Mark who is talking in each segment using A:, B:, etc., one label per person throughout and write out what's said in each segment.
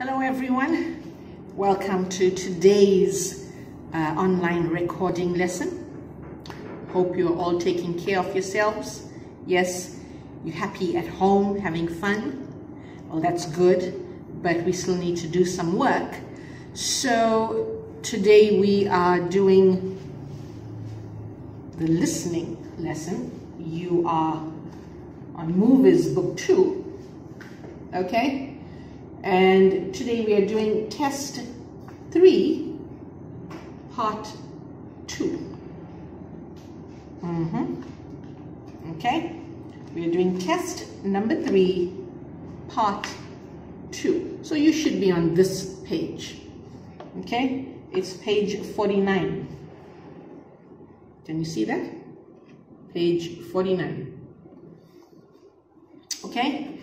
A: Hello everyone, welcome to today's online recording lesson. Hope you're all taking care of yourselves. Yes, you're happy at home, having fun. Well, that's good, but we still need to do some work. So today we are doing the listening lesson. You are on Movers Book 2, okay? And today we are doing test 3, part 2. Okay, we are doing test number 3, part 2. So you should be on this page. Okay, it's page 49. Can you see that? Page 49. Okay.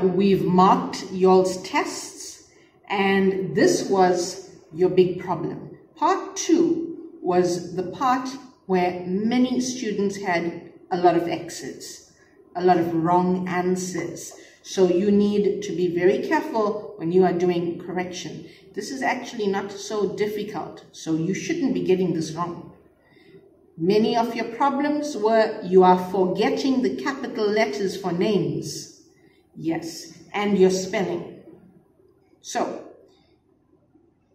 A: We've marked y'all's tests, and this was your big problem. Part 2 was the part where many students had a lot of X's, a lot of wrong answers. So you need to be very careful when you are doing correction. This is actually not so difficult, so you shouldn't be getting this wrong. Many of your problems were you are forgetting the capital letters for names. Yes, and your spelling. So,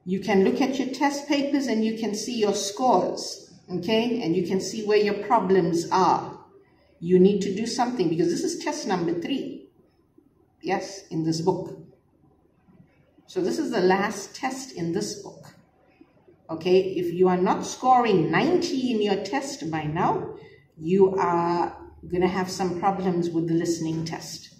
A: you can look at your test papers and you can see your scores, okay? And you can see where your problems are. You need to do something because this is test number 3. Yes, in this book. So this is the last test in this book. Okay, if you are not scoring 90 in your test by now, you are going to have some problems with the listening test.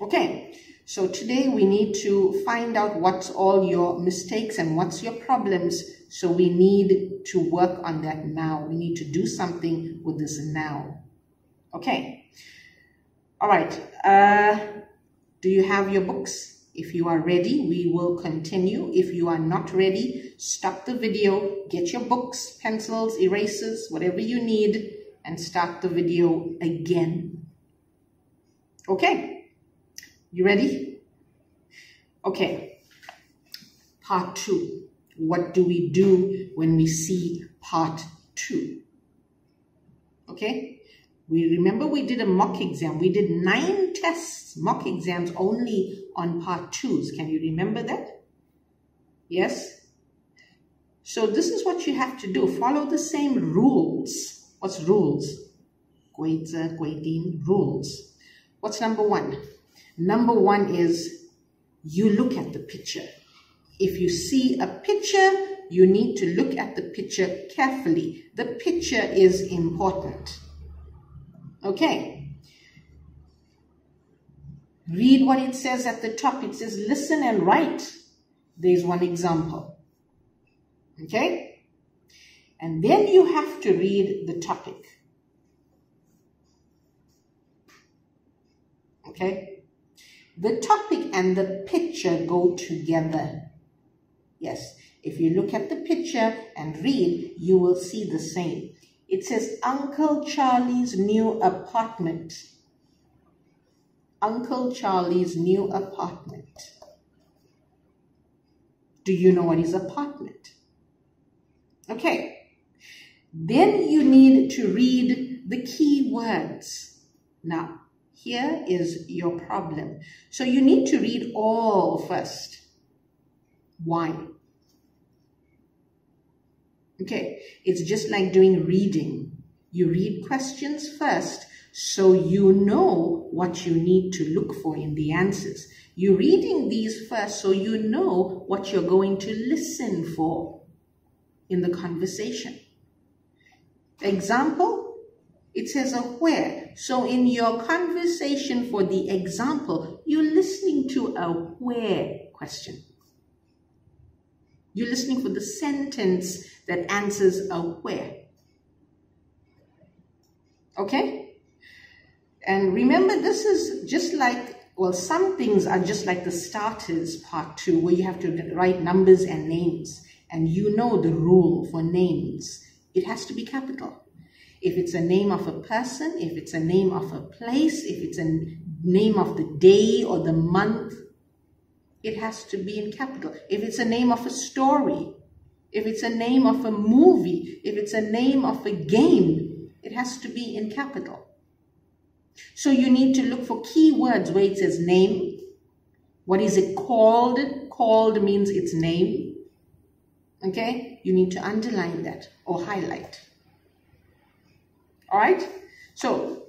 A: Okay, so today we need to find out what's all your mistakes and what's your problems. So we need to work on that now. We need to do something with this now. Okay, all right. Do you have your books? If you are ready, we will continue. If you are not ready, stop the video, get your books, pencils, erasers, whatever you need, and start the video again. Okay. You ready? Okay, part 2. What do we do when we see part 2? Okay, remember we did a mock exam. We did 9 tests, mock exams only on part 2s. Can you remember that? Yes? So this is what you have to do. Follow the same rules. What's rules? Rules. What's number 1? Number 1 is you look at the picture. If you see a picture, you need to look at the picture carefully. The picture is important. Okay. Read what it says at the top. It says listen and write. There's one example. Okay. And then you have to read the topic. Okay. The topic and the picture go together. Yes, if you look at the picture and read, you will see the same. It says Uncle Charlie's new apartment. Uncle Charlie's new apartment. Do you know what is apartment? Okay. Then you need to read the key words. Now, here is your problem. So you need to read all first. Why? Okay, it's just like doing reading. You read questions first so you know what you need to look for in the answers. You're reading these first so you know what you're going to listen for in the conversation. Example, it says a where. So in your conversation for the example, you're listening to a where question. You're listening for the sentence that answers a where. Okay? And remember, this is just like, well, some things are just like the starters part 2, where you have to write numbers and names. And you know the rule for names. It has to be capital. If it's a name of a person, if it's a name of a place, if it's a name of the day or the month, it has to be in capital. If it's a name of a story, if it's a name of a movie, if it's a name of a game, it has to be in capital. So you need to look for keywords where it says name. What is it called? Called means its name. Okay? You need to underline that or highlight. All right? So,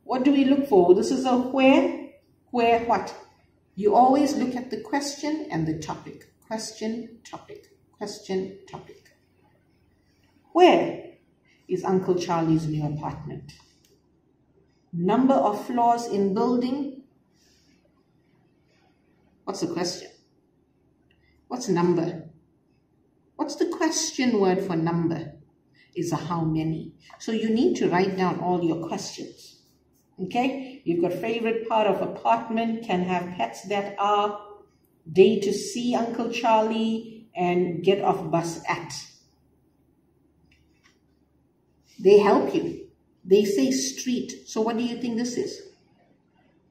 A: what do we look for? This is a where. Where what? You always look at the question and the topic. Question, topic. Question, topic. Where is Uncle Charlie's new apartment? Number of floors in building. What's the question? What's number? What's the question word for number? Is a how many. So you need to write down all your questions. Okay? You've got favorite part of apartment, can have pets that are, day to see Uncle Charlie, and get off bus at. They help you. They say street. So what do you think this is?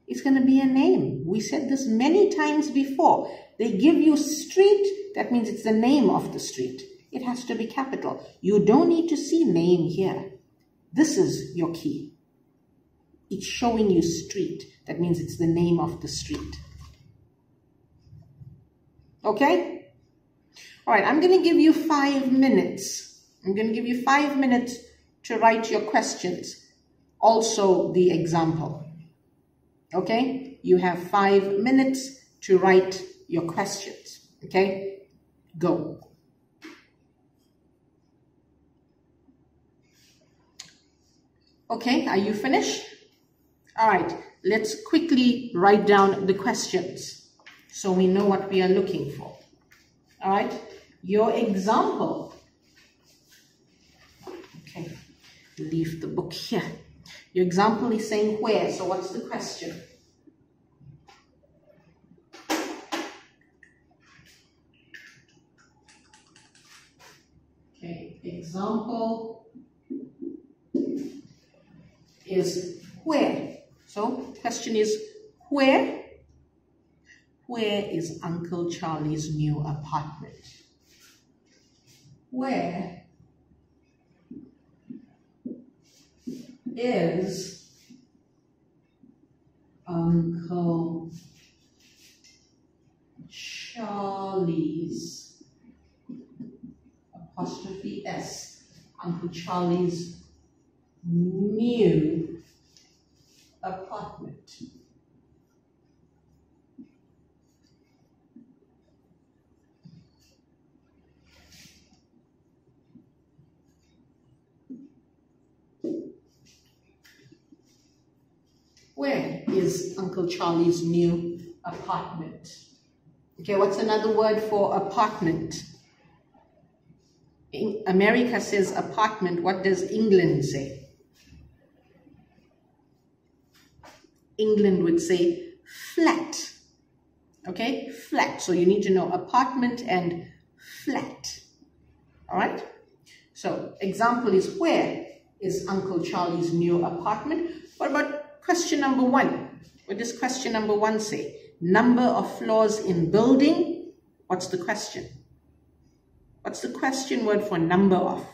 A: It's going to be a name. We said this many times before. They give you street. That means it's the name of the street. It has to be capital. You don't need to see name here. This is your key. It's showing you street. That means it's the name of the street. Okay? All right, I'm going to give you 5 minutes. I'm going to give you 5 minutes to write your questions. Also the example. Okay? You have 5 minutes to write your questions. Okay? Go. Okay, are you finished? All right, let's quickly write down the questions so we know what we are looking for. All right, your example. Okay, leave the book here. Your example is saying where, so what's the question? Okay, example is where. So question is where? Where is Uncle Charlie's new apartment? Where is Uncle Charlie's apostrophe S, Uncle Charlie's new apartment? Where is Uncle Charlie's new apartment? Okay, what's another word for apartment? In America says apartment. What does England say? England would say flat. Okay, flat. So you need to know apartment and flat. All right. So example is where is Uncle Charlie's new apartment? What about question number 1? What does question number 1 say? Number of floors in building. What's the question? What's the question word for number of?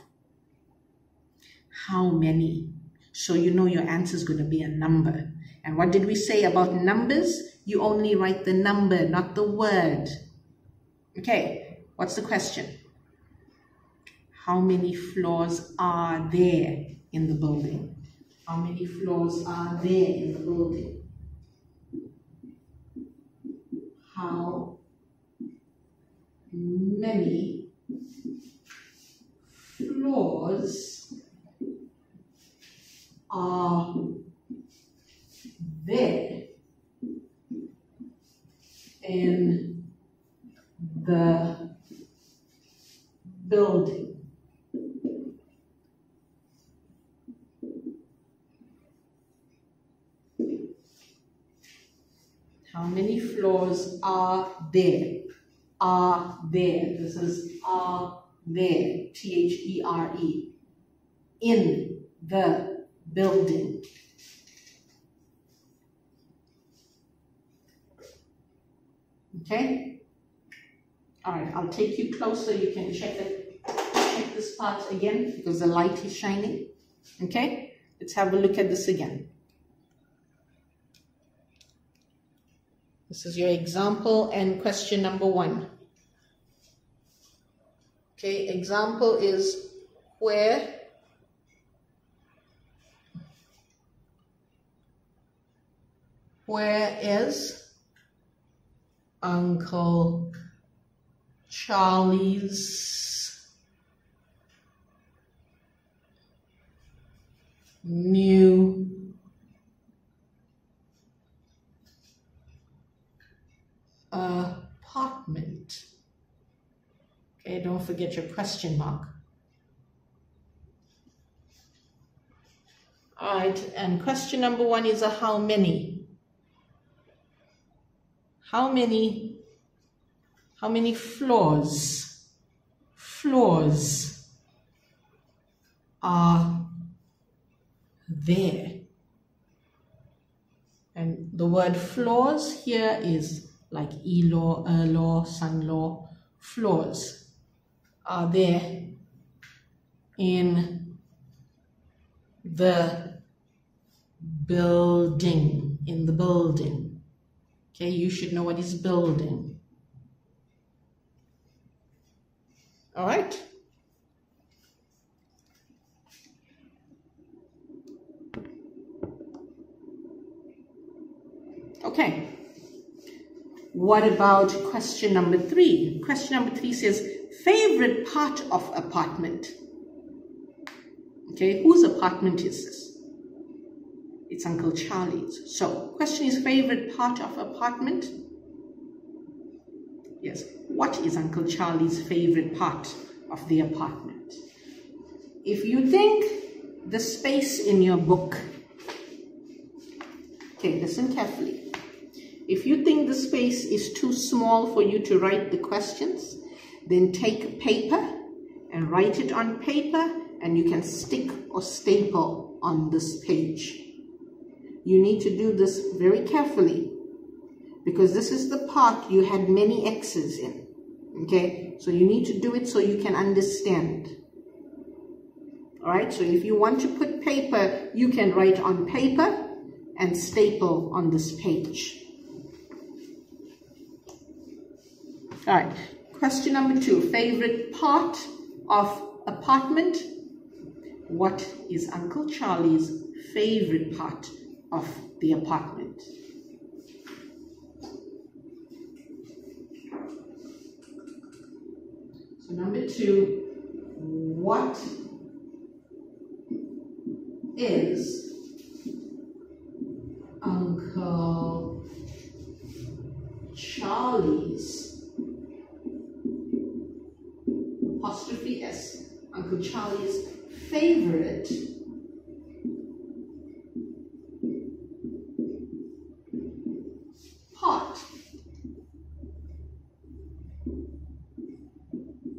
A: How many? So you know your answer is going to be a number. And what did we say about numbers? You only write the number, not the word. Okay, what's the question? How many floors are there in the building? How many floors are there in the building? How many floors are there in the building? How many floors are there? Are there. This is are there. T-H-E-R-E. In the building. Okay? All right, I'll take you closer. You can check this part again because the light is shining. Okay? Let's have a look at this again. This is your example and question number 1. Okay, example is where is Uncle Charlie's new apartment? Okay, don't forget your question mark. All right, and question number 1 is a how many? How many floors are there? And the word floors here is like e-law, law, son-law. Floors are there in the building, Okay, you should know what is building. All right. Okay. What about question number 3? Question number 3 says, favorite part of apartment. Okay, whose apartment is this? It's Uncle Charlie's. So, question is favorite part of apartment. Yes, what is Uncle Charlie's favorite part of the apartment? If you think the space in your book, okay, listen carefully. If you think the space is too small for you to write the questions, then take paper and write it on paper, and you can stick or staple on this page. You need to do this very carefully because this is the part you had many X's in. Okay, so you need to do it so you can understand. All right, so if you want to put paper, you can write on paper and staple on this page. All right, question number 2, favorite part of apartment. What is Uncle Charlie's favorite part of the apartment? So number 2, what is Uncle Charlie's, apostrophe S, Uncle Charlie's favorite part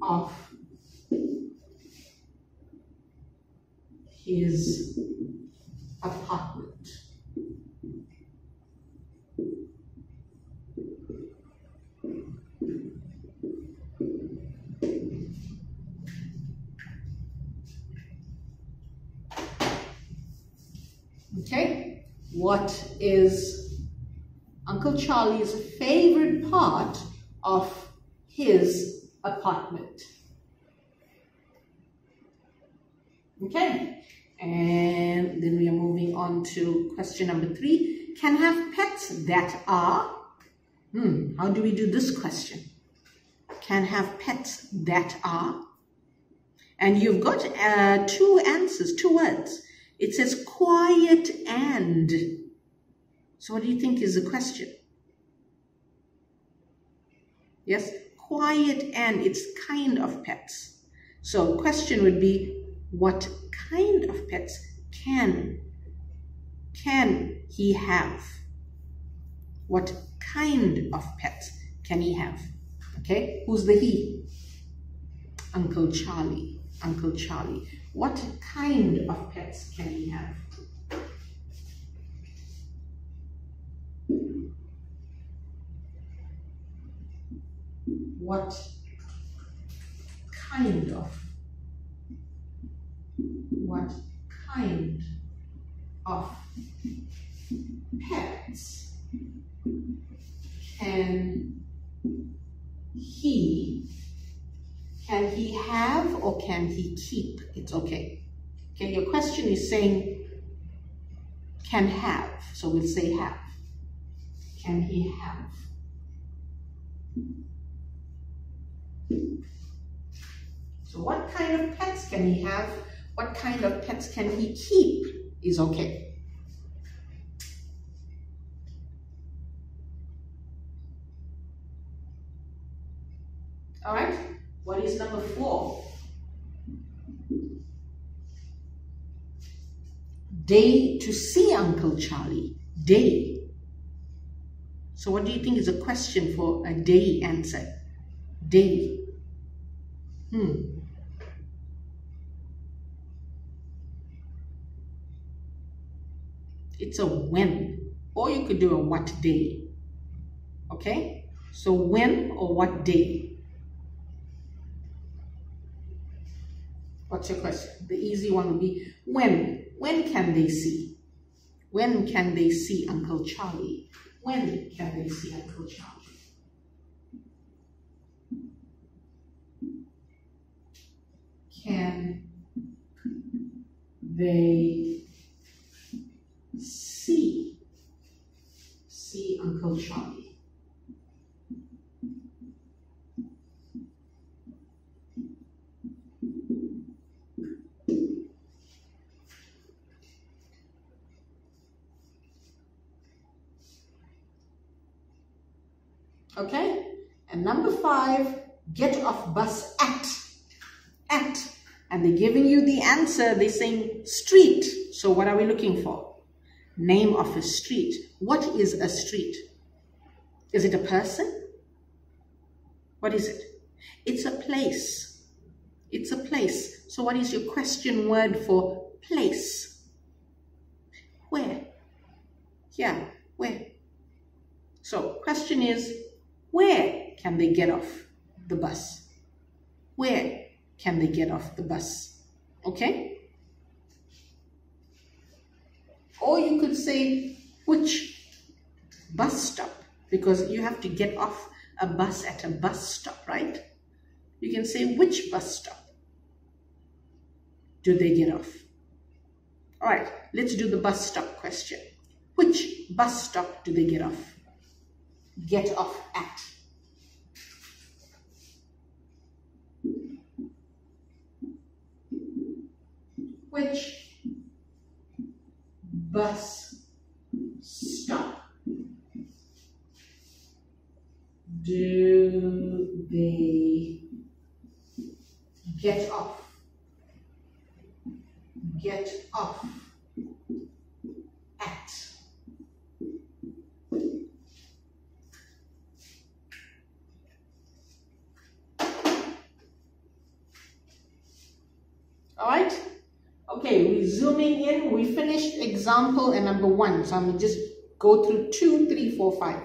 A: of his apartment? Okay, what is Uncle Charlie's favorite part of his apartment? Okay, and then we are moving on to question number 3. Can have pets that are, how do we do this question? Can have pets that are, and you've got 2 answers, 2 words. It says quiet and. So what do you think is the question? Yes, quiet and, it's kind of pets. So question would be, what kind of pets can he have? What kind of pets can he have? Okay, who's the he? Uncle Charlie. Uncle Charlie. What kind of pets can he have? What kind of pets can he have or can he keep? It's okay. Okay, your question is saying can have, so we'll say have. Can he have? So what kind of pets can he have? What kind of pets can he keep is okay. All right, what is number 4? Day to see Uncle Charlie. Day. So what do you think is a question for a day answer? Day. It's a when, or you could do a what day. Okay, so when or what day? What's your question? The easy one would be when. When can they see? When can they see Uncle Charlie? When can they see Uncle Charlie? Can they see Uncle Charlie? Okay, and number 5, get off bus at. And they're giving you the answer. They're saying street. So what are we looking for? Name of a street. What is a street? Is it a person? What is it? It's a place. It's a place. So what is your question word for place? Where? Yeah, where? So question is, where can they get off the bus? Where can they get off the bus? Okay? Or you could say, which bus stop? Because you have to get off a bus at a bus stop, right? You can say, which bus stop do they get off? All right, let's do the bus stop question. Which bus stop do they get off? Get off at. Which bus stop do they get off? Get off at. All right. Okay, we're zooming in. We finished example and number 1. So I'm going to just go through 2, 3, 4, 5.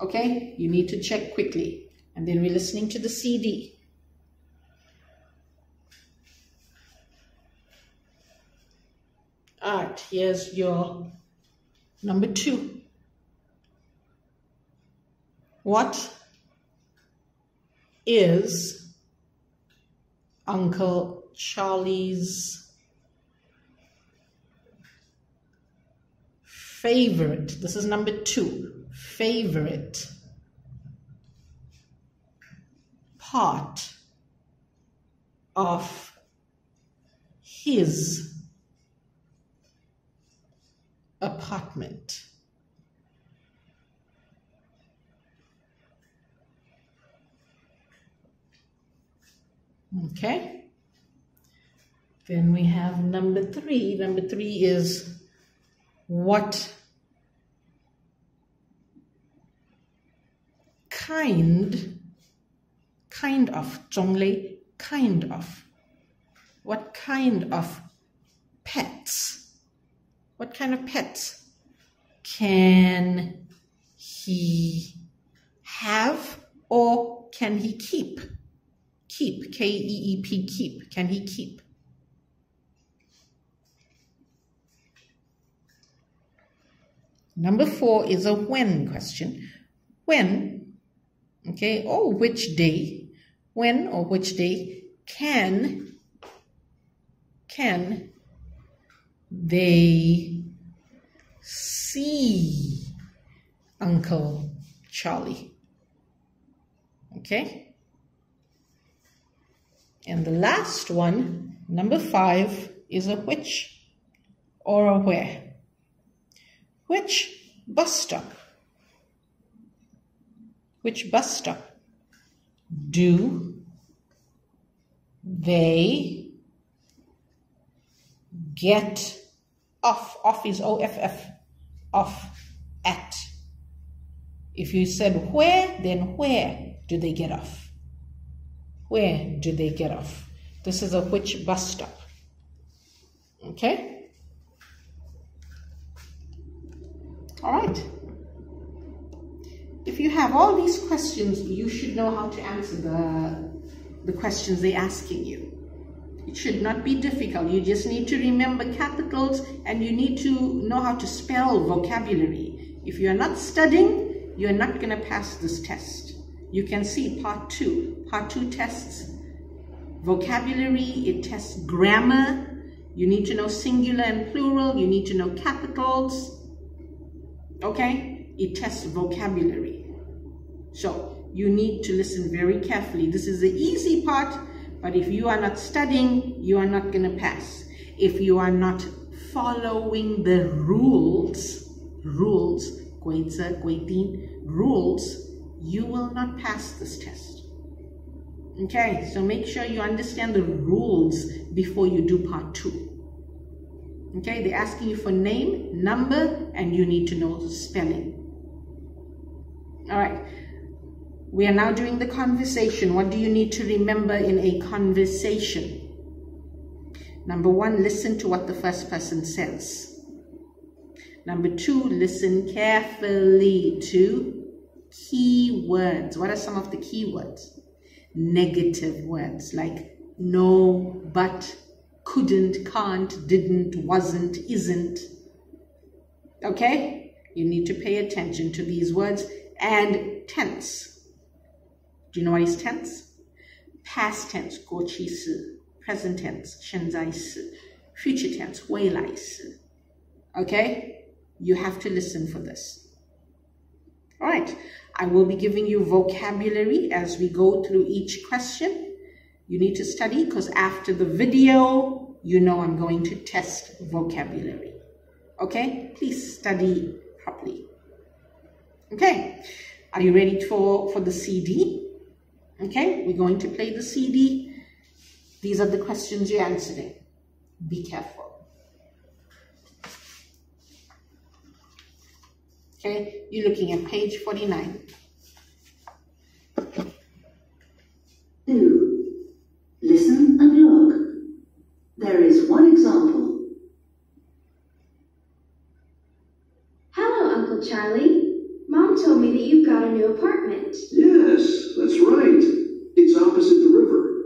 A: Okay, you need to check quickly. And then we're listening to the CD. All right, here's your number 2. What is Uncle Charlie's favorite? This is number 2. Favorite part of his apartment. Okay. Then we have number 3. Number 3 is what kind of, Zhonglei, kind of. What kind of pets? What kind of pets can he have or can he keep? Keep, K-E-E-P, keep. Can he keep? Number 4 is a when question. When, okay, or which day, when or which day can they see Uncle Charlie? Okay. And the last one, number 5, is a which or a where. Which bus stop? Which bus stop do they get off? Off is O-F-F. Off at. If you said where, then where do they get off? Where do they get off? This is a which bus stop. Okay? All right. If you have all these questions, you should know how to answer the questions they're asking you. It should not be difficult. You just need to remember capitals and you need to know how to spell vocabulary. If you are not studying, you are not going to pass this test. You can see part 2. Part 2 tests vocabulary, it tests grammar. You need to know singular and plural. You need to know capitals. Okay? It tests vocabulary. So you need to listen very carefully. This is the easy part, but if you are not studying, you are not going to pass. If you are not following the rules, you will not pass this test. Okay, so make sure you understand the rules before you do part 2. Okay, they're asking you for name, number, and you need to know the spelling. All right, we are now doing the conversation. What do you need to remember in a conversation? Number 1, listen to what the first person says. Number 2, listen carefully to key words. What are some of the key words? Negative words like no, but, couldn't, can't, didn't, wasn't, isn't. Okay? You need to pay attention to these words. And tense. Do you know what is tense? Past tense, 过去式. Present tense, 现在式. Future tense, 未来式. Okay? You have to listen for this. All right. I will be giving you vocabulary as we go through each question. You need to study because after the video, you know I'm going to test vocabulary. Okay? Please study properly. Okay? Are you ready for the CD? Okay? We're going to play the CD. These are the questions you're answering. Be careful. Okay? You're looking at page 49.
B: 2. Listen and look. There is one example.
C: Hello, Uncle Charlie. Mom told me that you've got a new apartment.
D: Yes, that's right. It's opposite the river.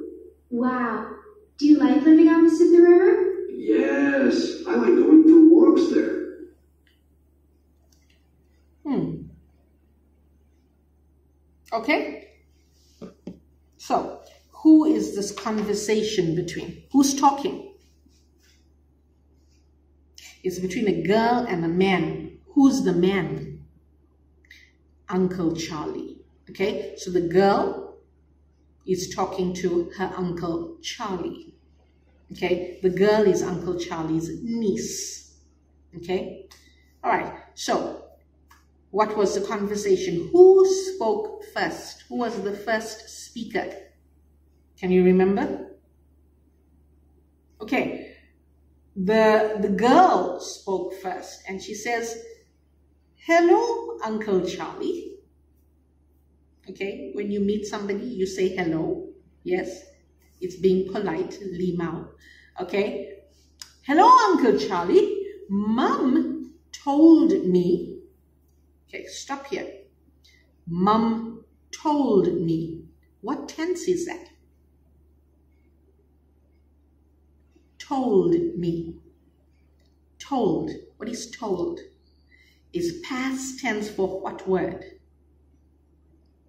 C: Wow. Do you like living opposite the river?
D: Yes, I like going for walks there.
A: Okay? So, who is this conversation between? Who's talking? It's between a girl and a man. Who's the man? Uncle Charlie. Okay? So the girl is talking to her Uncle Charlie. Okay? The girl is Uncle Charlie's niece. Okay? All right. So, what was the conversation? Who spoke first? Who was the first speaker? Can you remember? Okay. The girl spoke first and she says, "Hello, Uncle Charlie." Okay, when you meet somebody, you say hello. Yes, it's being polite, limao. Okay, "Hello, Uncle Charlie. Mum told me." Okay, stop here. Mum told me. What tense is that? Told me. Told. What is told? Is past tense for what word?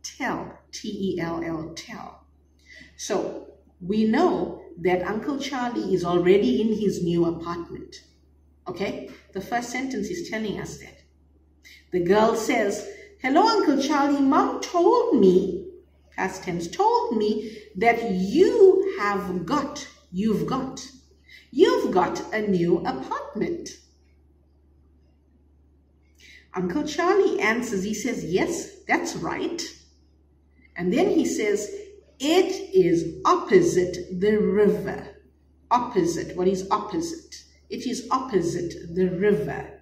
A: Tell. T-E-L-L, tell. So we know that Uncle Charlie is already in his new apartment. Okay? The first sentence is telling us that. The girl says, "Hello, Uncle Charlie. Mom told me," past tense, told me that you've got a new apartment. Uncle Charlie answers, he says, "Yes, that's right." And then he says, "It is opposite the river." Opposite. What is opposite? It is opposite the river.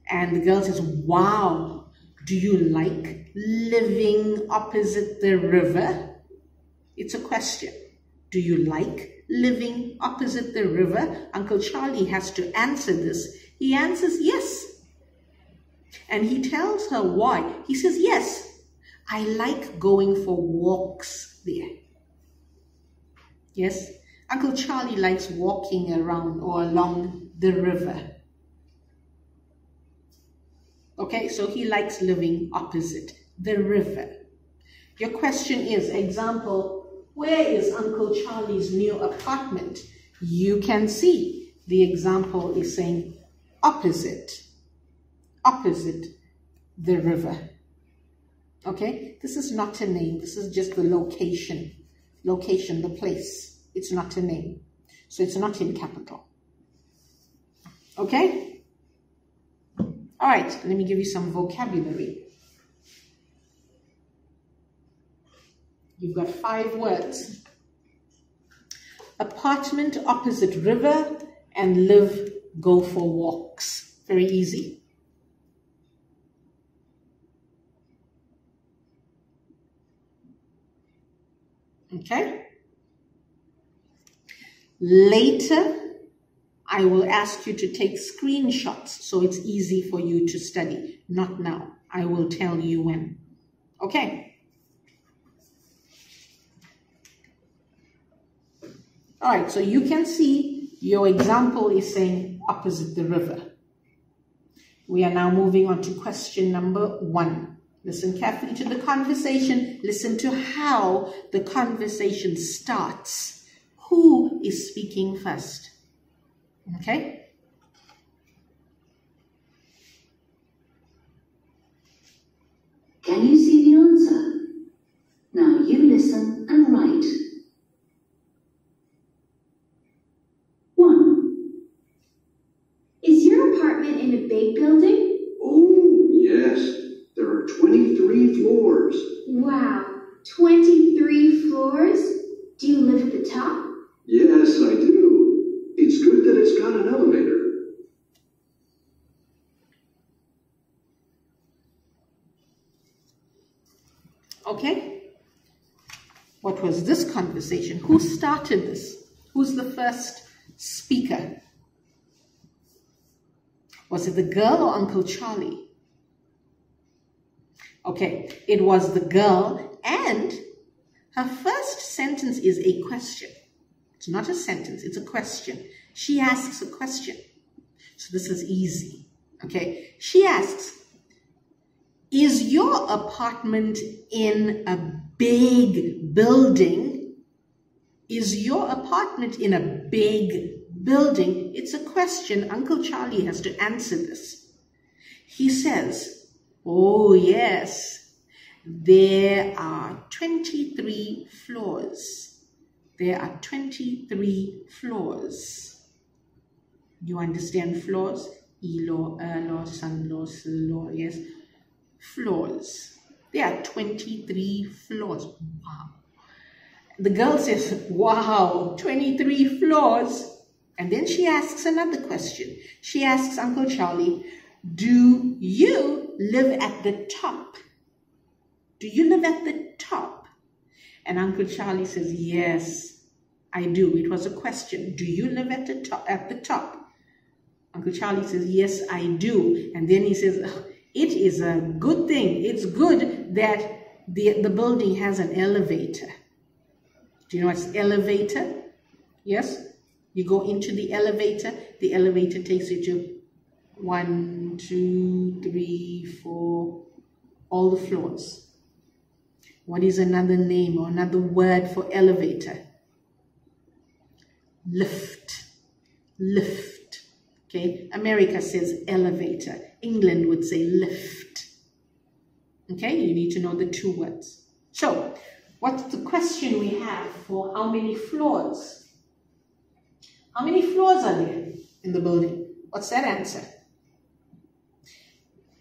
A: And the girl says, "Wow, do you like living opposite the river?" It's a question. Do you like living opposite the river? Uncle Charlie has to answer this. He answers yes. And he tells her why. He says, "Yes, I like going for walks there." Yes, Uncle Charlie likes walking around or along the river. Okay, so he likes living opposite the river. Your question is, example, where is Uncle Charlie's new apartment? You can see the example is saying opposite the river. Okay, this is not a name. This is just the location, the place. It's not a name. So it's not in capital. Okay? All right, let me give you some vocabulary. You've got 5 words. Apartment opposite river and live, go for walks. Very easy. Okay? Later, I will ask you to take screenshots so it's easy for you to study. Not now. I will tell you when. Okay? All right, so you can see your example is saying opposite the river. We are now moving on to question number 1. Listen carefully to the conversation. Listen to how the conversation starts. Who is speaking first? Okay?
B: Can you see the answer? Now you listen and write. 1.
C: Is your apartment in a big building?
D: Oh, yes. There are 23 floors.
C: Wow, 23 floors? Do you live at the top?
D: Yes, I do. It's good that it's got an elevator.
A: Okay? What was this conversation? Who started this? Who's the first speaker? Was it the girl or Uncle Charlie? Okay, it was the girl, and her first sentence is a question. It's not a sentence, it's a question. She asks a question. So this is easy. Okay, she asks, is your apartment in a big building? Is your apartment in a big building? It's a question. Uncle Charlie has to answer this. He says, oh yes, there are 23 floors. There are 23 floors. You understand floors? E-law, law, sun law, law, yes. Floors. There are 23 floors. Wow. The girl says, wow, 23 floors. And then she asks another question. She asks Uncle Charlie, do you live at the top? Do you live at the top? And Uncle Charlie says, yes, I do. It was a question. Do you live at the top? At the top? Uncle Charlie says, yes, I do. And then he says, it is a good thing. It's good that The building has an elevator. Do you know what's elevator? Yes? You go into the elevator takes you to 1, 2, 3, 4, all the floors. What is another name or another word for elevator? Lift. Lift. Okay, America says elevator. England would say lift. Okay, you need to know the two words. So, what's the question we have for how many floors? How many floors are there in the building? What's that answer?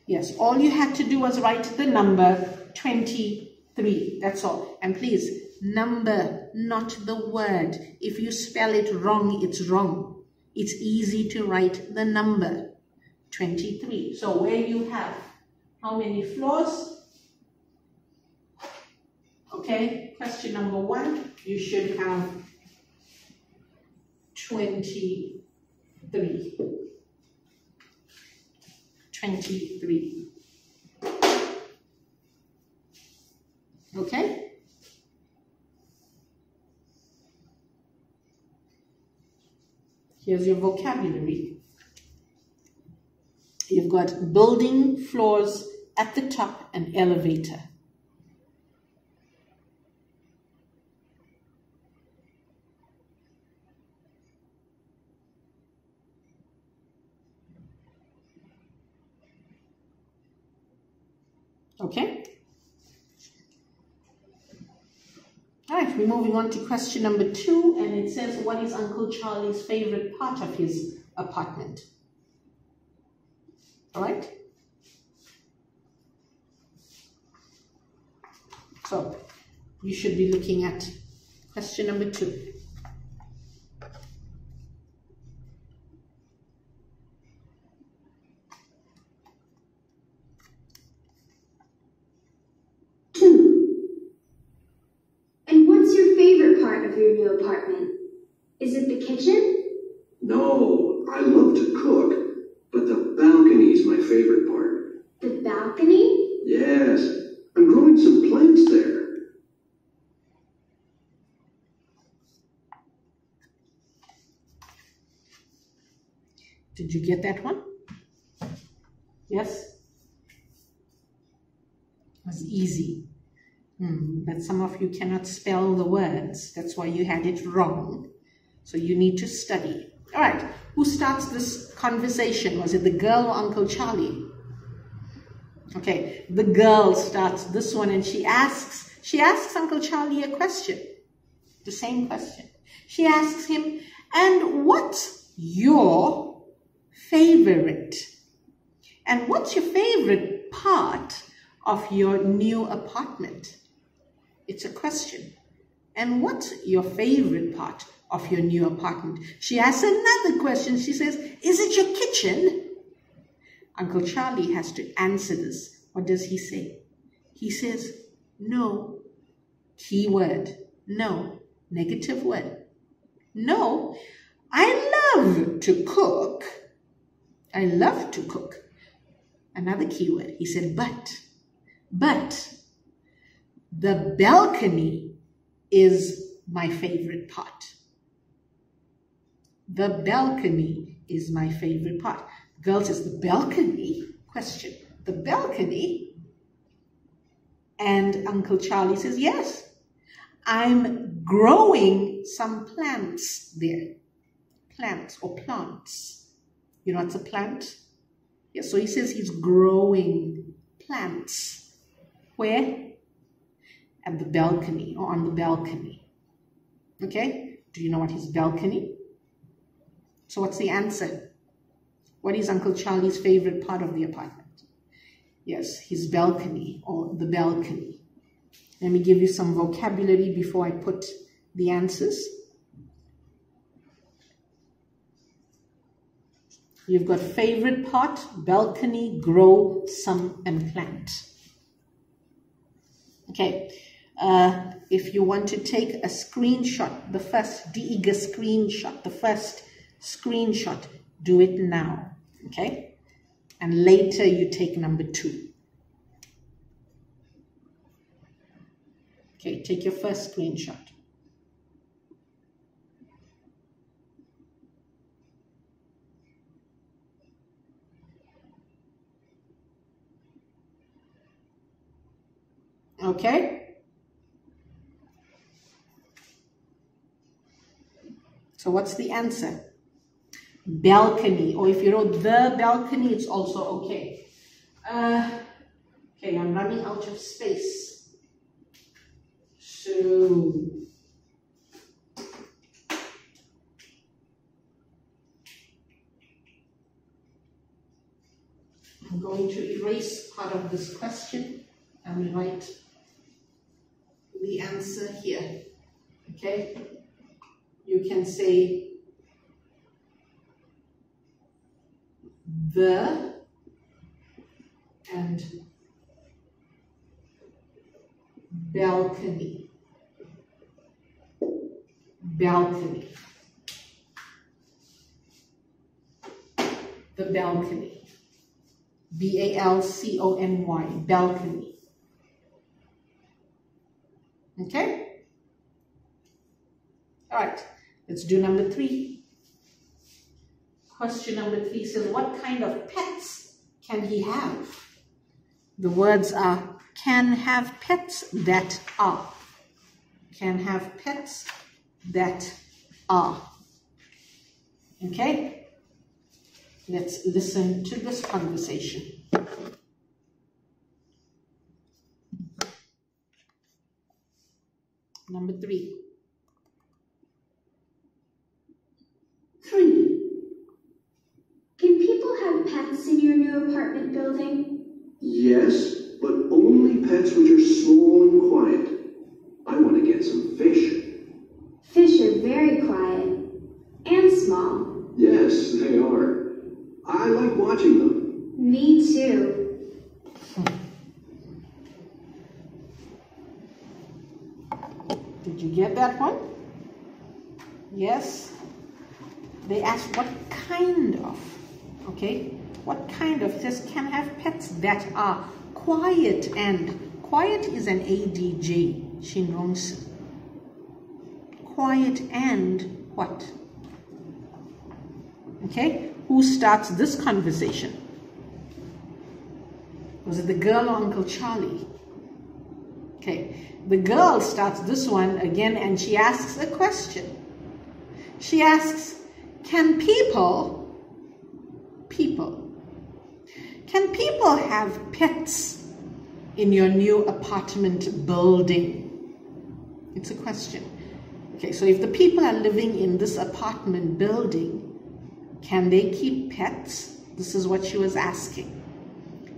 A: Yes, all you had to do was write the number 23. That's all. And please, number, not the word. If you spell it wrong, it's wrong. It's easy to write the number 23. So where you have how many floors? Okay, question number 1, you should have 23. 23. Okay? Here's your vocabulary. You've got building, floors, at the top, and elevator. Okay? All right, we're moving on to question number 2, and it says, what is Uncle Charlie's favorite part of his apartment? All right? So, you should be looking at question number 2.
C: Of your new apartment? Is it the kitchen?
D: No, I love to cook, but the balcony is my favorite part.
C: The balcony?
D: Yes, I'm growing some plants there.
A: Did you get that one? Yes? It was easy. But some of you cannot spell the words. That's why you had it wrong. So you need to study. All right. Who starts this conversation? Was it the girl or Uncle Charlie? Okay. The girl starts this one, and she asks Uncle Charlie a question. The same question. She asks him, and what's your favorite? And what's your favorite part of your new apartment? It's a question. And what's your favorite part of your new apartment? She asks another question. She says, is it your kitchen? Uncle Charlie has to answer this. What does he say? He says, no. Keyword. No. Negative word. No. I love to cook. I love to cook. Another keyword. He said, but the balcony is my favorite part. The balcony is my favorite part. The girl says, the balcony? Question. The balcony? And Uncle Charlie says, yes, I'm growing some plants there. Plants or plants. You know what's a plant? Yes, so he says he's growing plants. Where? At the balcony or on the balcony. Okay? Do you know what is balcony? So what's the answer? What is Uncle Charlie's favorite part of the apartment? Yes, his balcony or the balcony. Let me give you some vocabulary before I put the answers. You've got favorite part, balcony, grow, some, and plant. Okay, if you want to take a screenshot, the first screenshot, do it now, okay? And later you take number 2. Okay, take your first screenshot. Okay. So what's the answer? Balcony, or if you wrote the balcony, it's also okay. Okay, I'm running out of space. So I'm going to erase part of this question and write the answer here. Okay, you can say the and balcony. Balcony. The balcony. B-A-L-C-O-N-Y. Balcony. Okay? All right. Let's do number 3. Question number 3 says, what kind of pets can he have? The words are, can have pets that are. Can have pets that are. Okay? Let's listen to this conversation. Number 3.
C: 3. Can people have pets in your new apartment building?
D: Yes, but only pets which are small and quiet. I want to get some fish.
C: Fish are very quiet and small.
D: Yes, they are. I like watching them.
C: Me too.
A: Did you get that one? Yes. They asked what kind of, okay? What kind of, it says can have pets that are quiet, and quiet is an ADJ, Shinrongsi. Quiet and what? Okay, who starts this conversation? Was it the girl or Uncle Charlie? Okay, the girl starts this one again and she asks a question. She asks, can people have pets in your new apartment building? It's a question. Okay, so if the people are living in this apartment building, can they keep pets? This is what she was asking.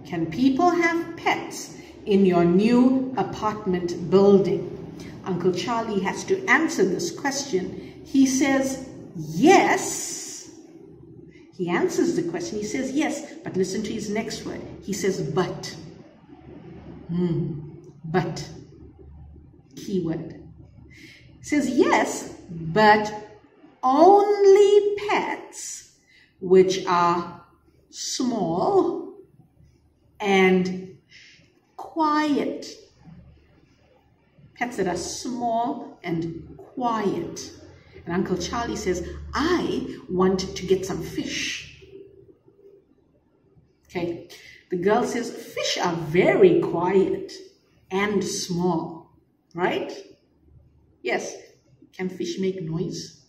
A: Can people have pets in your new apartment building? Uncle Charlie has to answer this question. He says, yes. He answers the question. He says, yes. But listen to his next word. He says, but. But. Keyword. He says, yes, but only pets which are small and quiet. Pets that are small and quiet. And Uncle Charlie says, I want to get some fish. Okay. The girl says, fish are very quiet and small, right? Yes. Can fish make noise?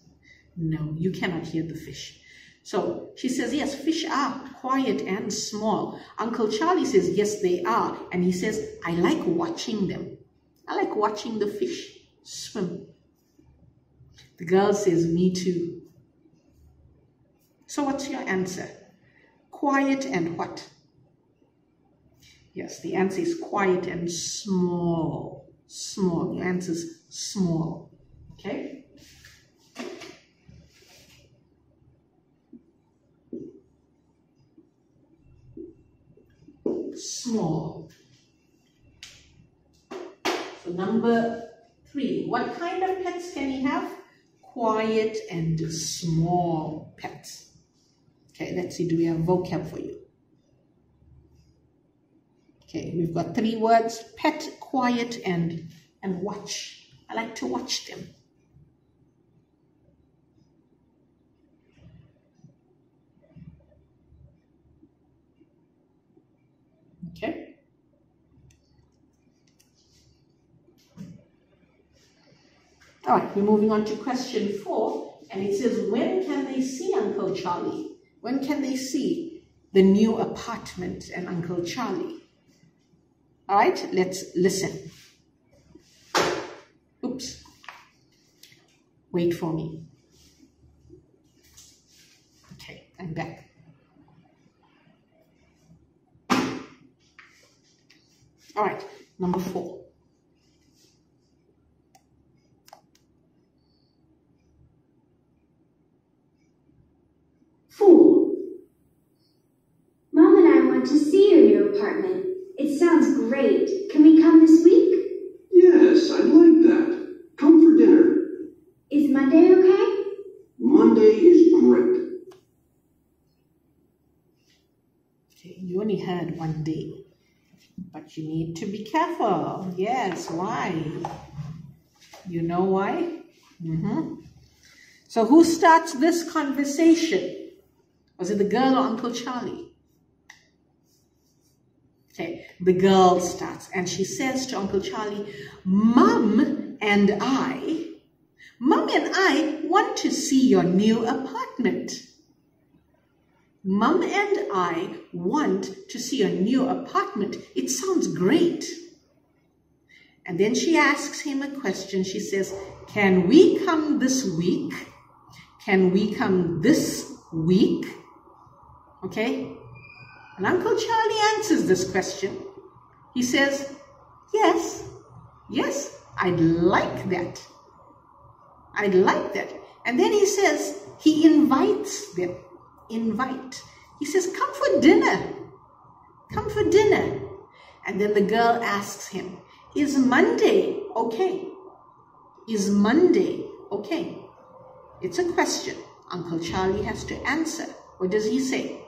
A: No, you cannot hear the fish. So she says, yes, fish are quiet and small. Uncle Charlie says, yes, they are. And he says, I like watching them. I like watching the fish swim. The girl says, me too. So what's your answer? Quiet and what? Yes, the answer is quiet and small. Small. Your answer is small. Okay? Small. So number 3. What kind of pets can he have? Quiet and small pets. Okay, let's see. Do we have vocab for you? Okay, we've got 3 words. Pet, quiet, and and watch. I like to watch them. Okay. All right, we're moving on to question 4, and it says, when can they see Uncle Charlie? When can they see the new apartment and Uncle Charlie? All right, let's listen. Oops. Wait for me. Okay, I'm back. All right, number 4.
C: Mom and I want to see your new apartment. It sounds great. Can we come this week?
D: Yes, I'd like that. Come for dinner.
C: Is Monday okay?
D: Monday is great.
A: Okay, you only had one day, but you need to be careful. Yes, why? You know why? So who starts this conversation? Was it the girl or Uncle Charlie? Okay, the girl starts and she says to Uncle Charlie, Mom and I want to see your new apartment. Mom and I want to see your new apartment. It sounds great. And then she asks him a question. She says, can we come this week? Can we come this week? Okay. And Uncle Charlie answers this question. He says, yes, I'd like that. I'd like that. And then he says, he invites them. Invite. He says, come for dinner. Come for dinner. And then the girl asks him, is Monday okay? Is Monday okay? It's a question. Uncle Charlie has to answer. What does he say?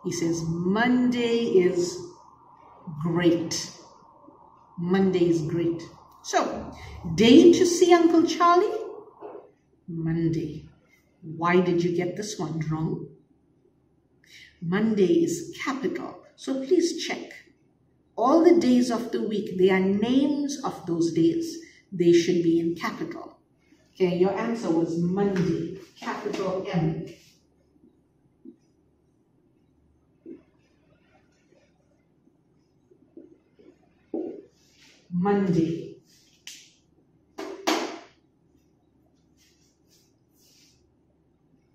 A: He says, Monday is great. Monday is great. So, day to see Uncle Charlie? Monday. Why did you get this one wrong? Monday is capital. So please check. All the days of the week, they are names of those days. They should be in capital. Okay, your answer was Monday, capital M. Monday.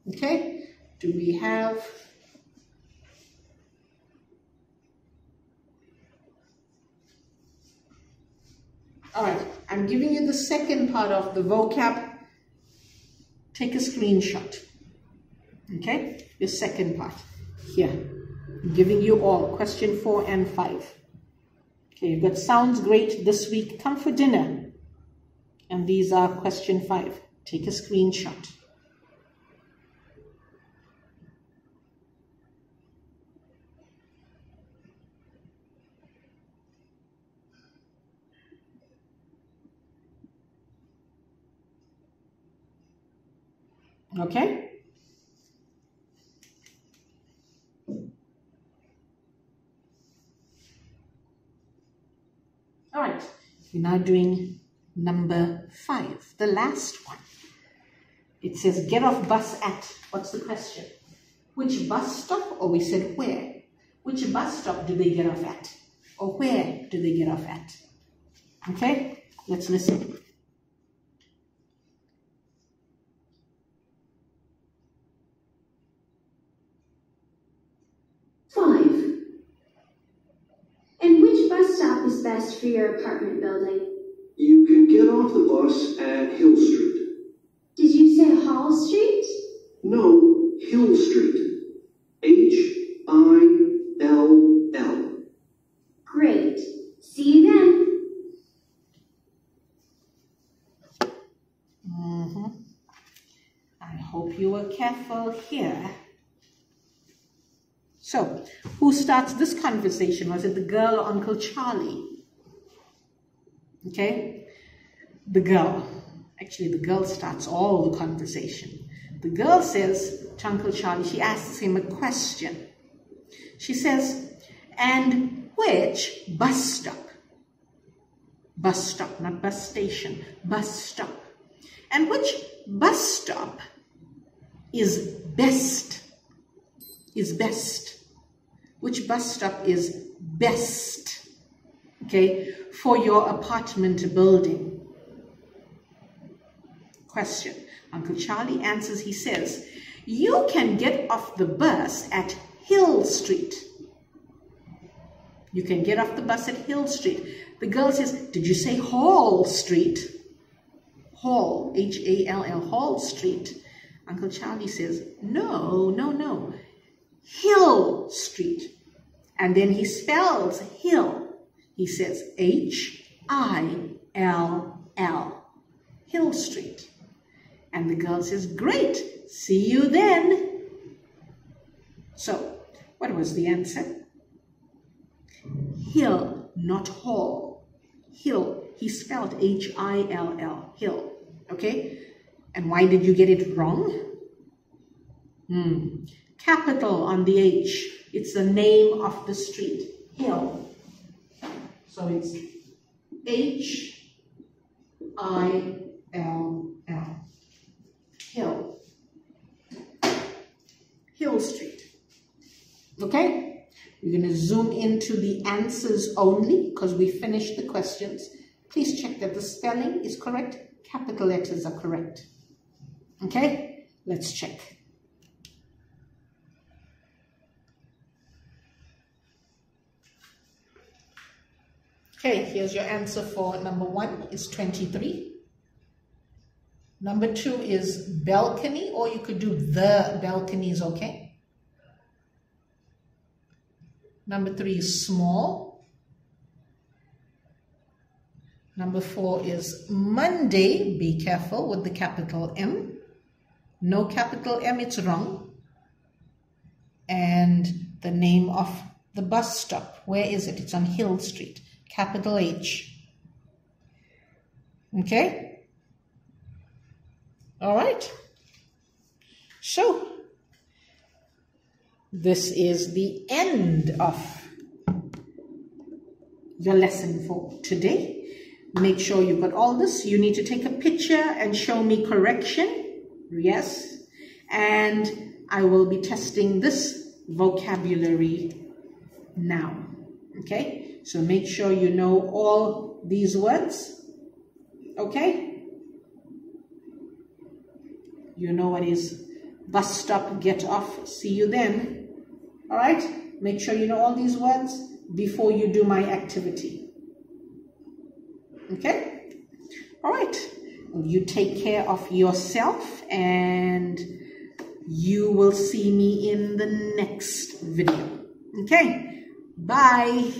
A: Okay, do we have all right, I'm giving you the second part of the vocab. Take a screenshot. Okay, the second part here. I'm giving you all question 4 and 5. Okay, you've got sounds great this week. Come for dinner. And these are question 5. Take a screenshot. Okay? All right, we're now doing number 5, the last one. It says, get off bus at, what's the question? Which bus stop, or we said where? Which bus stop do they get off at? Or where do they get off at? Okay, let's listen.
C: Best for your apartment building?
D: You can get off the bus at Hill Street.
C: Did you say Hall Street?
D: No, Hill Street. H-I-L-L.
C: Great. See you then.
A: I hope you were careful here. So, who starts this conversation? Was it the girl or Uncle Charlie? Okay, the girl, actually the girl starts all the conversation. The girl says to Uncle Charlie, she asks him a question. She says, and which bus stop? Bus stop, not bus station, bus stop. And which bus stop is best? Is best. Which bus stop is best, okay, for your apartment building? Question. Uncle Charlie answers, he says, you can get off the bus at Hill Street. You can get off the bus at Hill Street. The girl says, did you say Hall Street? Hall, H-A-L-L, Hall Street. Uncle Charlie says, no, no, no. Hill Street. And then he spells hill. He says H-I-L-L. Hill Street. And the girl says, great, see you then. So, what was the answer? Hill, not hall. Hill. He spelled H-I-L-L. Hill. Okay? And why did you get it wrong? Capital on the H. It's the name of the street. Hill. So it's H-I-L-L. Hill. Hill Street. Okay? We're going to zoom into the answers only because we finished the questions. Please check that the spelling is correct. Capital letters are correct. Okay? Let's check. Okay, here's your answer for number 1 is 23. Number 2 is balcony, or you could do the balconies, okay? Number 3 is small. Number 4 is Monday. Be careful with the capital M. No capital M, it's wrong. And the name of the bus stop, where is it? It's on Hill Street. Capital H. Okay? All right. So, this is the end of your lesson for today. Make sure you've got all this. You need to take a picture and show me correction. Yes. And I will be testing this vocabulary now. Okay? So make sure you know all these words. Okay? You know what is bus stop, get off, see you then. All right? Make sure you know all these words before you do my activity. Okay? All right. You take care of yourself and you will see me in the next video. Okay? Bye.